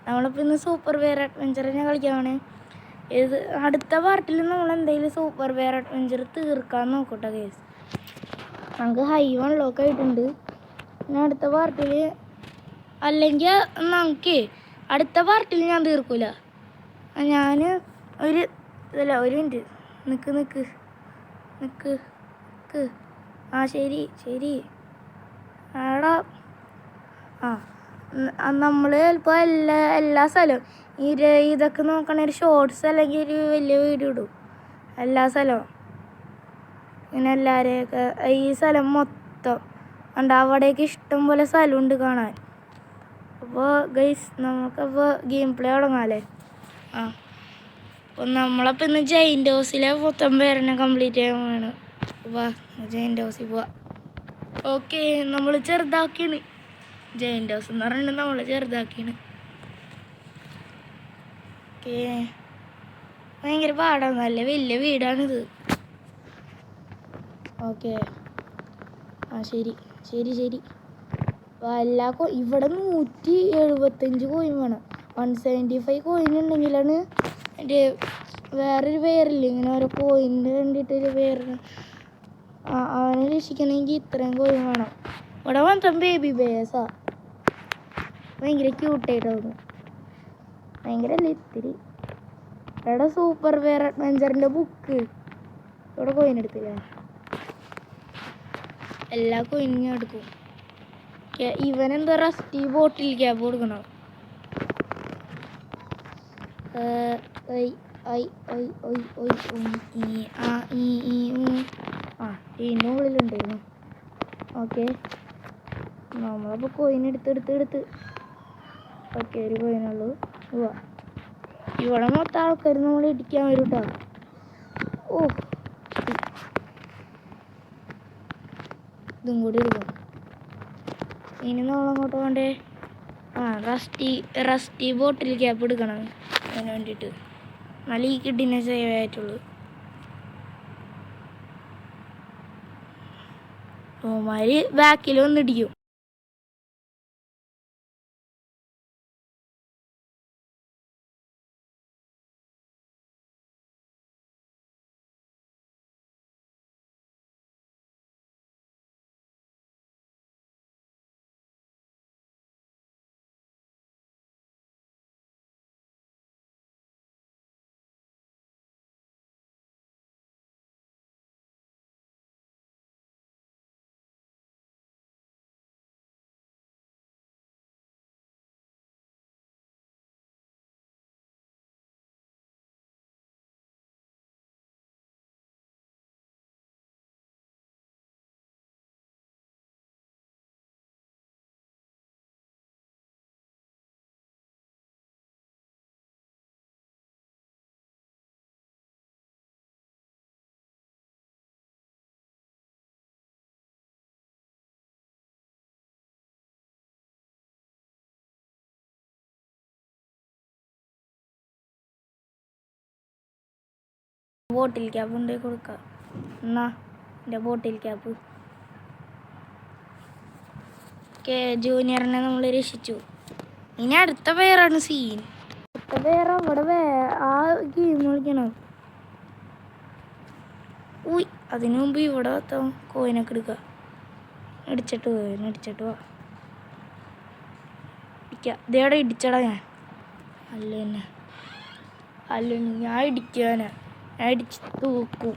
നമ്മളിപ്പോൾ ഇന്ന് super wear അഡ്വഞ്ചറിനെ കളിക്കാണ്. ഇത് അടുത്ത പാർട്ടിൽ നമ്മൾ എന്തെങ്കിലും സൂപ്പർ വെയർ അഡ്വഞ്ചർ തീർക്കാൻ നോക്കട്ടെ ഗൈസ്. നമുക്ക് ഹൈ 1 ലോക്ക് ആയിട്ടുണ്ട്. പിന്നെ അടുത്ത പാർട്ടിൽ അല്ലെങ്കിൽ നമുക്ക് അടുത്ത പാർട്ടിൽ ഞാൻ തീർക്കൂല. ഞാൻ ഒരു മിനിറ്റ് നിക്ക് ആ ശരി ആടാ. നമ്മൾ ചിലപ്പോൾ എല്ലാ സ്ഥലവും ഇതൊക്കെ നോക്കണ ഒരു ഷോർട്സ് അല്ലെങ്കിൽ ഒരു വലിയ വീഡിയോ ഇടും. എല്ലാ സ്ഥലവും ഇങ്ങനെ എല്ലാവരെയൊക്കെ ഈ സ്ഥലം മൊത്തം ഉണ്ട്. അവിടേക്ക് ഇഷ്ടം പോലെ സ്ഥലമുണ്ട് കാണാൻ. അപ്പോൾ ഗൈസ് നമുക്കപ്പോൾ ഗെയിം പ്ലേ തുടങ്ങാമല്ലേ? അപ്പോൾ നമ്മളപ്പോൾ ഇന്ന് ജയിൻ്റ് ഹൗസിലെ മൊത്തം പേരെന്നെ കംപ്ലീറ്റ് ചെയ്യാൻ വേണം. ജയിൻ്റ് ഹൗസിൽ പോവാം. ഓക്കെ, നമ്മൾ ചെറുതാക്കിയാണ്. ജയിൻ്റ് ഹൗസ് എന്ന് പറഞ്ഞിട്ട് നമ്മൾ ചെറുതാക്കിയാണ്. ഓക്കെ, ഭയങ്കര പാടാണ്. നല്ല വലിയ വീടാണിത്. ഓക്കെ, ശരി. ഇവിടെ 175 കോയിൻ വേണം. 175 കോയിൻ ഉണ്ടെങ്കിലാണ് എൻ്റെ വേറൊരു പേരില്ല. ഇങ്ങനെ ഓരോ കോയിന് വേണ്ടിയിട്ടൊരു പേര് അവനെ രക്ഷിക്കണമെങ്കിൽ ഇത്രയും കോയിൻ വേണം. ഇവിടെ മാത്രം ബേബി ബേസാ. ഭയങ്കര ക്യൂട്ടായിട്ട് തോന്നും. ഭയങ്കര അല്ല ഇത്തിരി. ഇവിടെ സൂപ്പർ വെയർ അഡ്വഞ്ചറിൻ്റെ ബുക്ക്. ഇവിടെ കോയിൻ എടുത്തില്ല. എല്ലാ കോയിനും ഞാൻ എടുക്കും. ഇവനെന്താ റസ്റ്റി ബോട്ടിൽ ക്യാബ് കൊടുക്കണം. ഇതിൻ്റെ ഉള്ളിലുണ്ടായിരുന്നു. ഓക്കെ, നമ്മളപ്പോൾ കോയിൻ എടുത്ത് ഓക്കെ, ഒരു കോയിനുള്ളൂ. ഇവിടെ മൊത്തം ആൾക്കാർ നമ്മൾ ഇടിക്കാൻ വരും കേട്ടോ. ഇതും കൂടി എടുക്കും. ഇനി നമ്മളങ്ങോട്ട് പോകണ്ടേ? റസ്റ്റി ബോട്ടിൽ ക്യാപ്പ് എടുക്കണം. അതിന് വേണ്ടിയിട്ട് നല്ല ഈ കിഡിനെ സേവ് ആയിട്ടുള്ളൂ. ഓമാര് ബാക്കിൽ വന്നിടിക്കും. ബോട്ടിൽ ക്യാപ്പ് കൊണ്ടുപോയി കൊടുക്കാം. എന്നാ എൻ്റെ ബോട്ടിൽ ക്യാപ്പ്. ഓക്കെ, ജൂനിയറിനെ നമ്മൾ രക്ഷിച്ചു. ഇനി അടുത്ത പേരാണ് സീൻ. അടുത്ത പേര് അവിടെ ആ ഗെയിം കളിക്കണം. അതിനു മുമ്പ് ഇവിടെ കോയിനൊക്കെ എടുക്കുക. ഇടിച്ചിട്ട് വാ. ഇതേടെ ഇടിച്ചടാ ഞാൻ. അല്ല ഞാൻ ഇടിക്കാനാ. ഞാൻ ഇടിച്ച് തൂക്കും.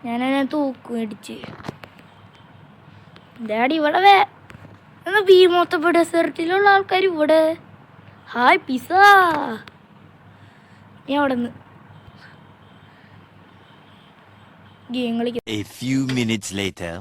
ഞാനതിനെ തൂക്കും ഇടിച്ച്. ഡാഡി ഇവിടെ എന്നാ മൊത്തം ഡെസേർട്ടിലുള്ള ആൾക്കാർ ഇവിടെ. Hi pizza. ഞാൻ അവിടെ നിന്ന് ഗെയിം കളിക്കാം. A few minutes later.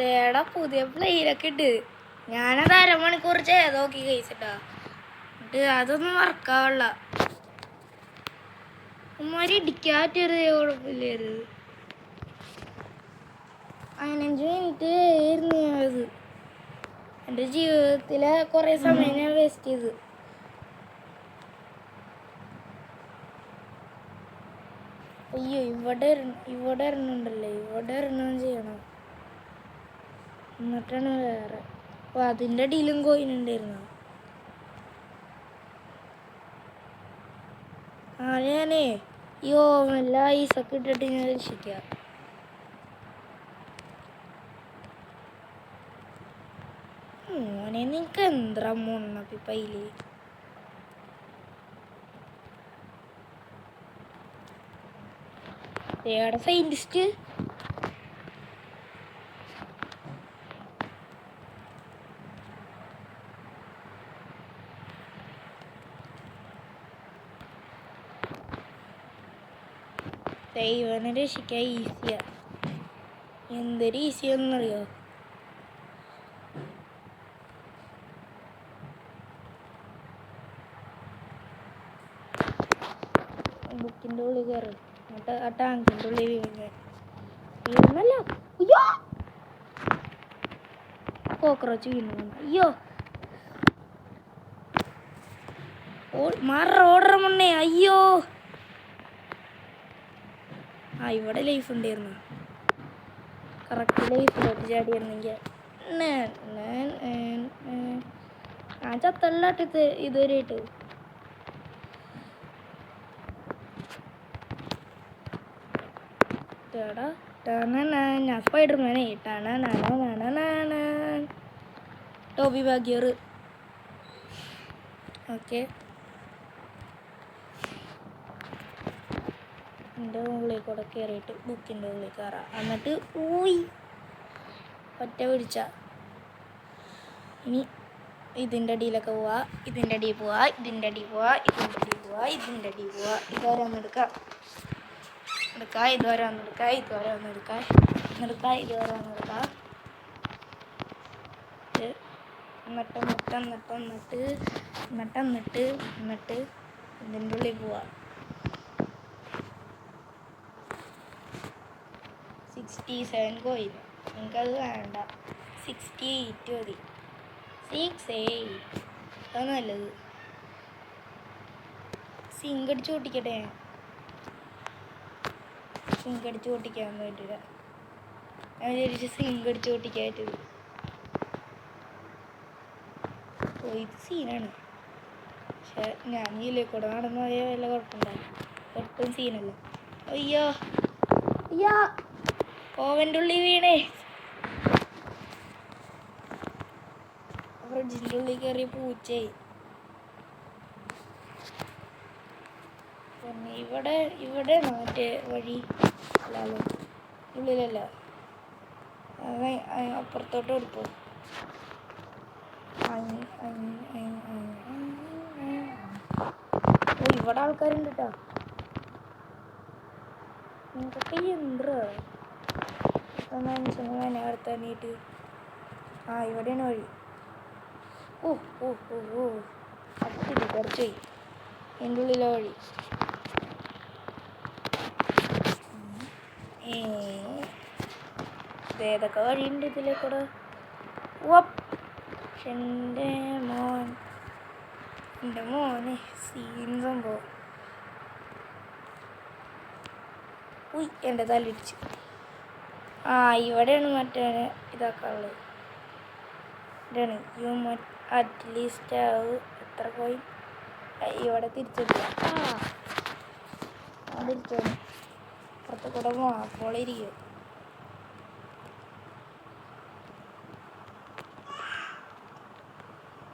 തേടാ പുതിയ പ്ലെയിനൊക്കെ ഉണ്ട്. ഞാനത് അരമണിക്കൂർ ചെയ്ത് നോക്കി കഴിച്ചിട്ടാ. എന്നിട്ട് അതൊന്നും വർക്കാവല്ല. ഉമ്മാരി ഇടിക്കാറ്റൊരു കുഴപ്പമില്ലായിരുന്നു. 15 മിനിറ്റ് ആയിരുന്നു അത്. എൻ്റെ ജീവിതത്തിലെ കുറേ സമയം ഞാൻ വേസ്റ്റ് ചെയ്ത്. അയ്യോ ഇവിടെ ഇറങ്ങുന്നുണ്ടല്ലേ, ഇവിടെ ഇറങ്ങുകയും ചെയ്യണം. എന്നിട്ടാണ് വേറെ. അപ്പോൾ അതിൻ്റെ അടിയിലും കോയിനുണ്ടായിരുന്നു. ഞാനേ ഈ ഓവനിൽ ഐസൊക്കെ ഇട്ടിട്ട് ഞാൻ രക്ഷിക്കാം. മോനെ നിനക്ക് എന്താ മൊണ്ണപ്പിപ്പയില്? ഏടെ സയന്റിസ്റ്റ്? ദൈവനെ രക്ഷിക്കാൻ ഈസിയാ. എന്തൊരു ഈസിയാന്നറിയോ? ബുക്കിൻ്റെ ഉള്ളിൽ കയറി എന്നിട്ട് ആ ടാങ്കിൻ്റെ ഉള്ളിൽ വീണല്ല. അയ്യോ കോക്രോച്ച് വീണു. അയ്യോ ഓർഡർ മുന്നേ. അയ്യോ ആ ഇവിടെ ലൈഫ് ഉണ്ടായിരുന്നു. കറക്റ്റ് ലൈഫിലോട്ട് ചാടിയായിരുന്നെങ്കിൽ ഞാൻ ചത്തല്ലാട്ടിത് ഇതുവരെയായിട്ട്. ഞാൻ സ്പൈഡർമാനെ. ടോബി ബാഗിയർ. ഓക്കെ, എൻ്റെ ഉള്ളിൽ കൂടെ കയറിയിട്ട് ബുക്കിൻ്റെ ഉള്ളിൽ കയറാം. എന്നിട്ട് ഊയി ഒറ്റ പിടിച്ച. ഇനി ഇതിൻ്റെ അടിയിലൊക്കെ പോവാ, ഇതിൻ്റെ അടിയിൽ പോവാ, ഇതിൻ്റെ അടിയിൽ പോവാ, ഇതിൻ്റെ അടിയിൽ പോവാ, ഇതിൻ്റെ അടിയിൽ പോവാ. ഇതുവരെ ഇതുവരെ എന്നിട്ട് ഇതിൻ്റെ ഉള്ളിൽ പോവാ. 67 കോയിൻ. എനിക്കത് വേണ്ട. 68 മതി. 68 അത് നല്ലത്. സിങ്ക് അടിച്ച് പൊട്ടിക്കട്ടെ. സിങ്ക് അടിച്ച് പൊട്ടിക്കാന്ന് പറ്റില്ല. ഞാൻ വിചാരിച്ചു സിങ്ക് അടിച്ച് പൊട്ടിക്കാറ്റത്. ഇത് സീനാണ്. പക്ഷെ ഞാൻ ഇതിലേക്ക് കൂടെ നടന്നു പോയാൽ വല്ല കുഴപ്പമുണ്ടാവും. ഒട്ടും സീനല്ല. അയ്യോ അയ്യോ ഓവൻ്റെ ഉള്ളിൽ വീണേ. ഫ്രിഡ്ജിൻ്റെ ഉള്ളിൽ കയറിയ പൂച്ചേ. പിന്നെ ഇവിടെ മറ്റേ വഴി അല്ലല്ലോ, ഉള്ളിലല്ല, അപ്പുറത്തോട്ട് എടുത്തു. ഇവിടെ ആൾക്കാരുണ്ട് കേട്ടോ. നിങ്ങൾക്കൊക്കെ എന്താ മനുഷ്യനെ വനവർത്താനായിട്ട്. ഇവിടെയാണ് വഴി. ഓ ഓ ഓ ഓ അതില്ല കുറച്ച് എൻ്റെ ഉള്ളിലെ വഴി. ഏതൊക്കെ വഴിയുണ്ട് ഇതിലേക്കൂടെ? എൻ്റെ മോനെ സീൻ സംഭവം. ഉയ് എൻ്റെ തല്ലിടിച്ച്. ഇവിടെയാണ് മറ്റേ ഇതൊക്കെ ഉള്ളത്. ഇവിടെയാണ് അറ്റ്ലീസ്റ്റ് എത്ര പോയി. ഇവിടെ തിരിച്ചെത്തില്ല. തിരിച്ചു പുറത്ത് കൂടെ മാപ്പോളിരിക്കും.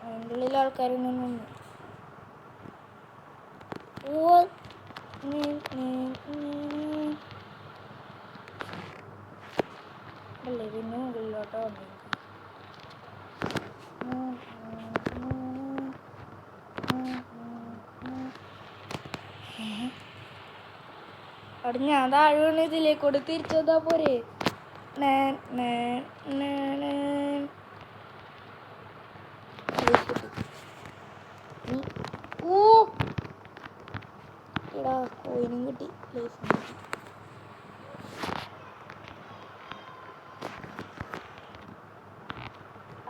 അതിൻ്റെ ഉള്ളിൽ ആൾക്കാരൊന്നും നിന്നു. അല്ലേ പിന്നെ മുകളിലോട്ട് വന്നു. അവിടെ ഞാൻ താഴെ ഇതിലേക്കൂടെ തിരിച്ചതാ പോരെ. ഓ എടാ കോയിനും കിട്ടി ലൈഫും കിട്ടി.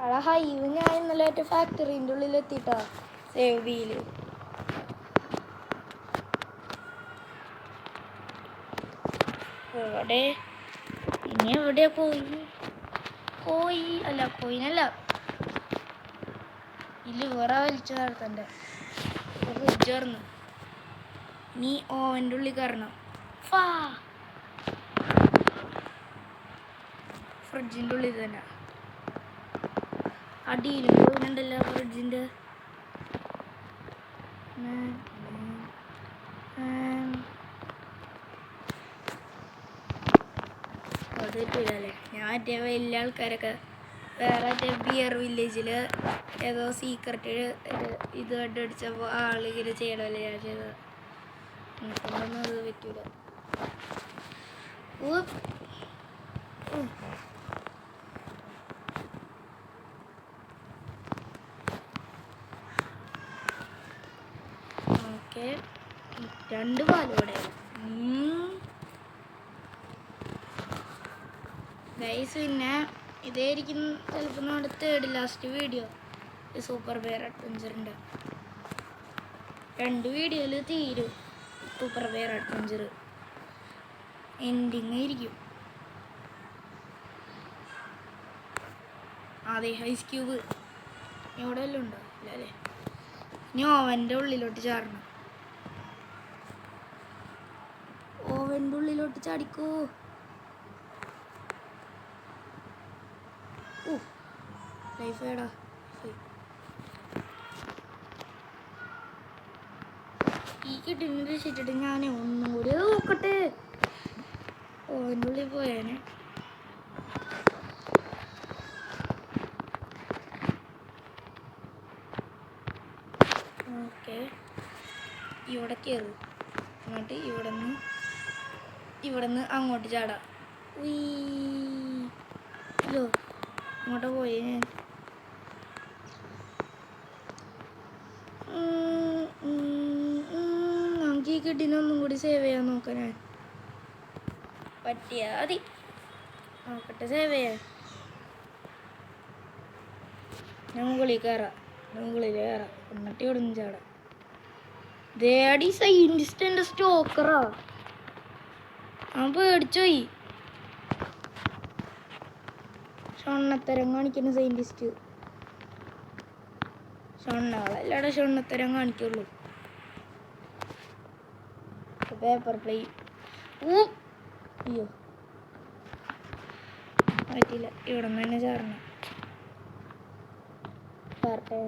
അടാ ഹൈവ് ഞാൻ ഇന്നലെ മറ്റേ ഫാക്ടറിൻ്റെ ഉള്ളിൽ എത്തിയിട്ടാ സേവ് ബിയിൽ. എവിടെ ഇനി എവിടെയാ കോയിനല്ല ഈ ലിവറ വലിച്ചു നടത്തണ്ടേ. ഫ്രിഡ്ജ് തുറന്നു നീ ഓവൻ്റെ ഉള്ളിൽ കയറണം. ഫ്രിഡ്ജിൻ്റെ ഉള്ളിൽ തന്നെ അടിയിലും പോകുന്നുണ്ടല്ലോ ഫ്രിഡ്ജിൻ്റെ. അത് പറ്റില്ലല്ലേ. ഞാൻ മറ്റേ വലിയ ആൾക്കാരൊക്കെ വേറെ മറ്റേ ബിയർ വില്ലേജിൽ ഏതോ സീക്രട്ട് ഇത് കണ്ടുപിടിച്ചപ്പോൾ ആളിങ്ങനെ ചെയ്യണമല്ലേ ഞാൻ ചെയ്തത്. എനിക്കൊന്നും അത് പറ്റൂല. ഓക്കെ 2 പാലോടെ ഗൈസ്. പിന്നെ ഇതായിരിക്കും ചിലപ്പോൾ നമ്മുടെ 3rd ലാസ്റ്റ് വീഡിയോ ഈ സൂപ്പർ ബെയർ അഡ്വഞ്ചറിൻ്റെ. 2 വീഡിയോയിൽ തീരും സൂപ്പർ ബെയർ അഡ്വഞ്ചർ. എൻഡിങ് ആയിരിക്കും. അതെ ഐസ് ക്യൂബ് ഇവിടെ വല്ലതും ഉണ്ടോ? ഇല്ല അല്ലേ. ഇനി ഓവൻ്റെ ഉള്ളിലോട്ട് ചാടണം. ഓവൻ്റെ ഉള്ളിലോട്ട് ചാടിക്കോ. ലൈഫ് ഏടാ ഈ കിട്ടുന്ന രക്ഷിച്ചിട്ട് ഞാൻ ഒന്നും കൂടി നോക്കട്ടെ. ഓവൻ്റെ ഉള്ളിൽ പോയേനെ. ഓക്കെ ഇവിടെ കയറും. എന്നിട്ട് ഇവിടെ നിന്ന് അങ്ങോട്ട് ചാടാം. അയ്യോ അങ്ങോട്ട് പോയി ഞാൻ. നമുക്ക് ഈ കിട്ടിനെ ഒന്നും കൂടി സേവ് ചെയ്യാൻ നോക്കാം. ഞാൻ പറ്റിയാ മതി. നോക്കട്ടെ സേവ് ചെയ്യാൻ. ഞാൻ മുകളിൽ കയറാം. എന്നിട്ട് ഇവിടെ നിന്ന് ചാടാം. ദേടി സൈന്റിസ്റ്റിൻ്റെ സ്റ്റോക്കറാ. ഞാൻ പേടിച്ചോയി. ഷൊണ്ണത്തരം കാണിക്കുന്ന സൈന്റിസ്റ്റ്. ഷൊണ്ണകളല്ലാടെ ഷൊണ്ണത്തരം കാണിക്കുള്ളൂ. Paper plate. അയ്യോ പറ്റില്ല. ഇവിടെ നിന്ന് തന്നെ ചാടണം. Okay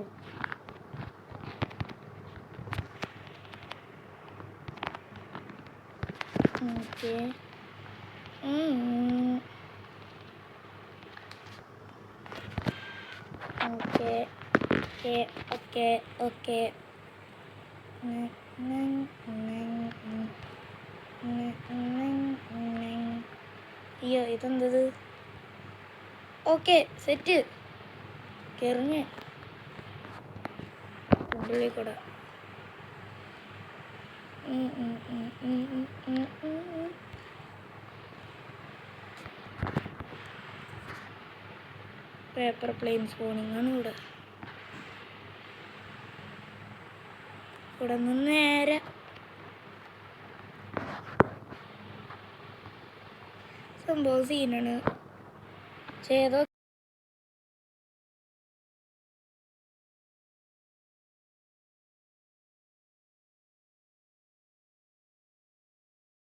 okay okay. അയ്യോ ഇതെന്തത്? Okay set. കയറിഞ്ഞ് ഉള്ളിൽ കൂടെ. പേപ്പർ പ്ലെയിൻ സ്പോണിങ് ആണ് ഇവിടെ. ഇവിടെ നിന്ന് നേരെ സംഭവം സീനാണ്. ഏതോ